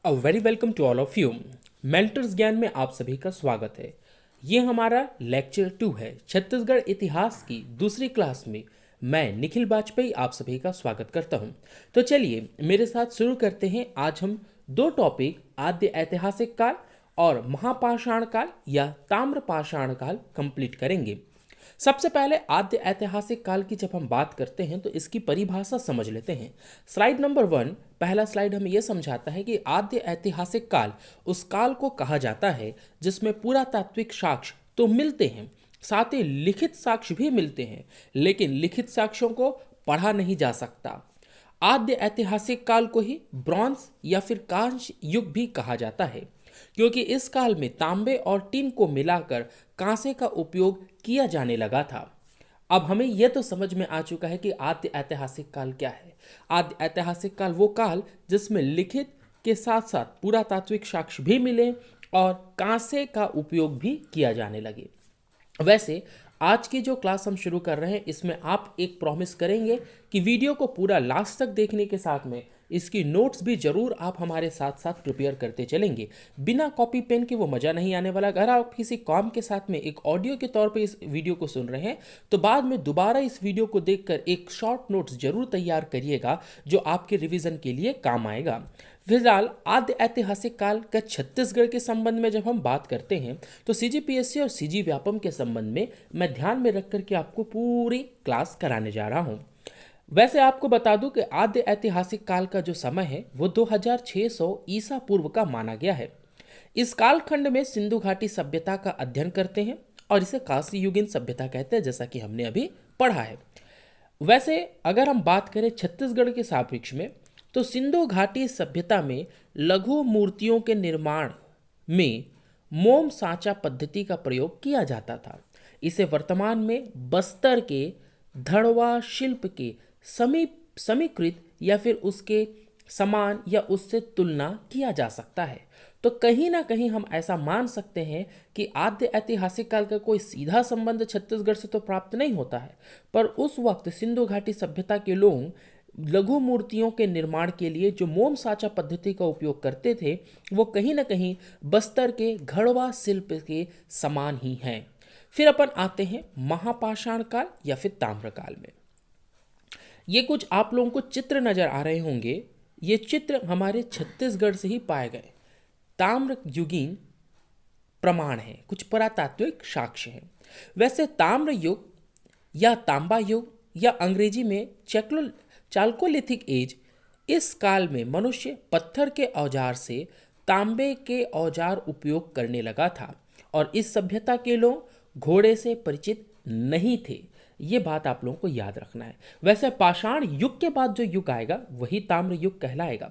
A very welcome to all of you. Mentors ज्ञान में आप सभी का स्वागत है। ये हमारा लेक्चर 2 है। छत्तीसगढ़ इतिहास की दूसरी क्लास में मैं निखिल बाजपेयी आप सभी का स्वागत करता हूं। तो चलिए मेरे साथ शुरू करते हैं। आज हम दो टॉपिक आद्य ऐतिहासिक काल और महापाषाण काल या ताम्रपाषाण काल कंप्लीट करेंगे। सबसे पहले आद्य ऐतिहासिक काल की जब हम बात करते हैं तो इसकी परिभाषा समझ लेते हैं। स्लाइड नंबर 1, पहला स्लाइड हमें यह समझाता है कि आद्य ऐतिहासिक काल उस काल को कहा जाता है जिसमें पुरातात्विक साक्ष्य तो मिलते हैं, साथ ही लिखित साक्ष्य भी मिलते हैं, लेकिन लिखित साक्ष्यों को पढ़ा नहीं जा सकता। आद्य ऐतिहासिक काल को ही ब्रॉन्ज या फिर कांस्य युग भी कहा जाता है, क्योंकि इस काल में तांबे और टीन को मिलाकर कांसे का उपयोग किया जाने लगा था। अब हमें यह तो समझ में आ चुका है कि आद्य ऐतिहासिक काल क्या है। आद्य ऐतिहासिक काल वो काल जिसमें लिखित के साथ साथ पुरातात्विक साक्ष्य भी मिले और कांसे का उपयोग भी किया जाने लगे। वैसे आज की जो क्लास हम शुरू कर रहे हैं इसमें आप एक प्रॉमिस करेंगे कि वीडियो को पूरा लास्ट तक देखने के साथ में इसकी नोट्स भी जरूर आप हमारे साथ साथ प्रिपेयर करते चलेंगे। बिना कॉपी पेन के वो मज़ा नहीं आने वाला। अगर आप किसी काम के साथ में एक ऑडियो के तौर पे इस वीडियो को सुन रहे हैं तो बाद में दोबारा इस वीडियो को देखकर एक शॉर्ट नोट्स जरूर तैयार करिएगा जो आपके रिवीजन के लिए काम आएगा। फिलहाल आद्य ऐतिहासिक काल का छत्तीसगढ़ के संबंध में जब हम बात करते हैं तो सीजीपीएससी और सीजी व्यापम के संबंध में मैं ध्यान में रख करके आपको पूरी क्लास कराने जा रहा हूं। वैसे आपको बता दूं कि आद्य ऐतिहासिक काल का जो समय है वो 2600 ईसा पूर्व का माना गया है। इस कालखंड में सिंधु घाटी सभ्यता का अध्ययन करते हैं और इसे कांस्य युगीन सभ्यता कहते हैं, जैसा कि हमने अभी पढ़ा है। वैसे अगर हम बात करें छत्तीसगढ़ के सापेक्ष में तो सिंधु घाटी सभ्यता में लघु मूर्तियों के निर्माण में मोम सांचा पद्धति का प्रयोग किया जाता था। इसे वर्तमान में बस्तर के धड़वा शिल्प के समीकृत या फिर उसके समान या उससे तुलना किया जा सकता है। तो कहीं ना कहीं हम ऐसा मान सकते हैं कि आद्य ऐतिहासिक काल का कोई सीधा संबंध छत्तीसगढ़ से तो प्राप्त नहीं होता है, पर उस वक्त सिंधु घाटी सभ्यता के लोग लघु मूर्तियों के निर्माण के लिए जो मोम साचा पद्धति का उपयोग करते थे वो कहीं ना कहीं बस्तर के घड़वा शिल्प के समान ही हैं। फिर अपन आते हैं महापाषाण काल या फिर ताम्रकाल में। ये कुछ आप लोगों को चित्र नजर आ रहे होंगे। ये चित्र हमारे छत्तीसगढ़ से ही पाए गए ताम्र युगीन प्रमाण है, कुछ पुरातात्विक साक्ष्य है। वैसे ताम्र युग या तांबा युग या अंग्रेजी में चाल्कोलिथिक एज, इस काल में मनुष्य पत्थर के औजार से तांबे के औजार उपयोग करने लगा था और इस सभ्यता के लोग घोड़े से परिचित नहीं थे। ये बात आप लोगों को याद रखना है। वैसे पाषाण युग के बाद जो युग आएगा वही ताम्र युग कहलाएगा।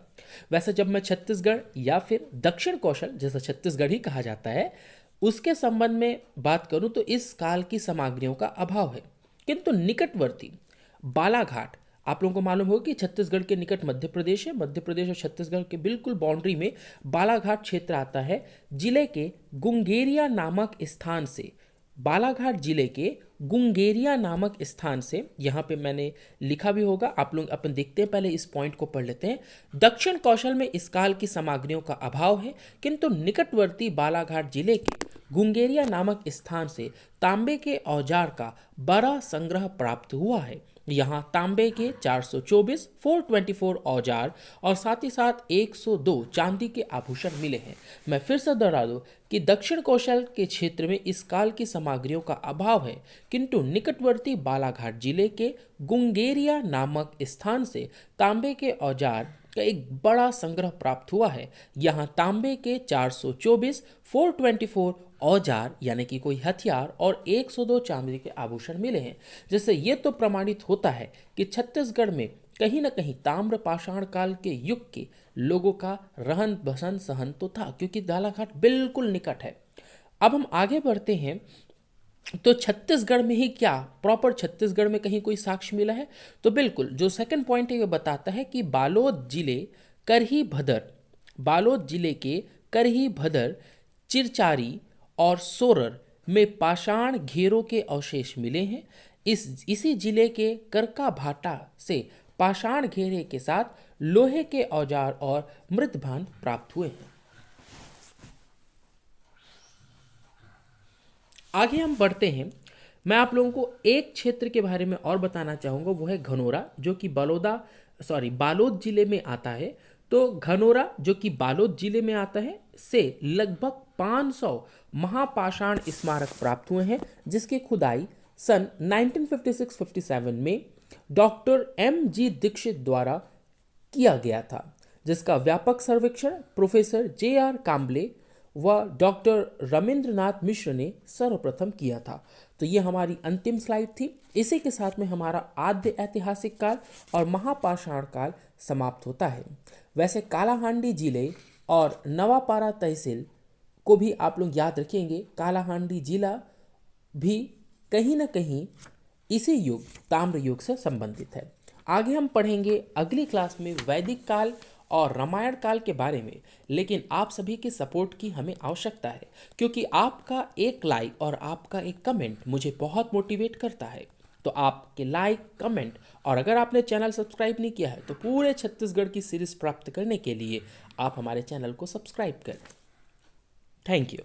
वैसे जब मैं छत्तीसगढ़ या फिर दक्षिण कौशल, जैसा छत्तीसगढ़ ही कहा जाता है, उसके संबंध में बात करूं तो इस काल की सामग्रियों का अभाव है, किंतु निकटवर्ती बालाघाट, आप लोगों को मालूम होगा कि छत्तीसगढ़ के निकट मध्य प्रदेश है। मध्य प्रदेश और छत्तीसगढ़ के बिल्कुल बाउंड्री में बालाघाट क्षेत्र आता है। जिले के गुंगेरिया नामक स्थान से, बालाघाट जिले के गुंगेरिया नामक स्थान से, यहाँ पे मैंने लिखा भी होगा, आप लोग अपन देखते हैं, पहले इस पॉइंट को पढ़ लेते हैं। दक्षिण कौशल में इस काल की सामग्रियों का अभाव है, किंतु निकटवर्ती बालाघाट जिले के गुंगेरिया नामक स्थान से तांबे के औजार का बड़ा संग्रह प्राप्त हुआ है। यहाँ तांबे के 424 424 औजार और साथ ही साथ 102 चांदी के आभूषण मिले हैं। मैं फिर से दोहरा दूं कि दक्षिण कौशल के क्षेत्र में इस काल की सामग्रियों का अभाव है, किंतु निकटवर्ती बालाघाट जिले के गुंगेरिया नामक स्थान से तांबे के औजार का एक बड़ा संग्रह प्राप्त हुआ है। यहाँ तांबे के 424 424 औजार यानी कि कोई हथियार और 102 चांदी के आभूषण मिले हैं, जिससे ये तो प्रमाणित होता है कि छत्तीसगढ़ में कहीं ना कहीं ताम्र पाषाण काल के युग के लोगों का रहन बसन सहन तो था, क्योंकि बालाघाट बिल्कुल निकट है। अब हम आगे बढ़ते हैं तो छत्तीसगढ़ में ही क्या प्रॉपर छत्तीसगढ़ में कहीं कोई साक्ष्य मिला है? तो बिल्कुल जो सेकंड पॉइंट है ये बताता है कि बालोद जिले के करही भदर, चिरचारी और सोरर में पाषाण घेरों के अवशेष मिले हैं। इसी जिले के करका भाटा से पाषाण घेरे के साथ लोहे के औजार और मृदभान प्राप्त हुए हैं। आगे हम बढ़ते हैं। मैं आप लोगों को एक क्षेत्र के बारे में और बताना चाहूँगा, वो है घनौरा, जो कि बालोद जिले में आता है। तो घनौरा जो कि बालोद जिले में आता है से लगभग 500 महापाषाण स्मारक प्राप्त हुए हैं, जिसकी खुदाई सन 1956-57 में डॉक्टर M.G. दीक्षित द्वारा किया गया था, जिसका व्यापक सर्वेक्षण प्रोफेसर J.R. काम्बले व डॉक्टर रमेंद्रनाथ मिश्र ने सर्वप्रथम किया था। तो ये हमारी अंतिम स्लाइड थी। इसी के साथ में हमारा आद्य ऐतिहासिक काल और महापाषाण काल समाप्त होता है। वैसे कालाहांडी जिले और नवापारा तहसील को भी आप लोग याद रखेंगे। कालाहांडी जिला भी कहीं ना कहीं इसी युग ताम्र युग से संबंधित है। आगे हम पढ़ेंगे अगली क्लास में वैदिक काल और रामायण काल के बारे में, लेकिन आप सभी के सपोर्ट की हमें आवश्यकता है, क्योंकि आपका एक लाइक और आपका एक कमेंट मुझे बहुत मोटिवेट करता है। तो आपके लाइक, कमेंट और अगर आपने चैनल सब्सक्राइब नहीं किया है तो पूरे छत्तीसगढ़ की सीरीज प्राप्त करने के लिए आप हमारे चैनल को सब्सक्राइब करें। Thank you.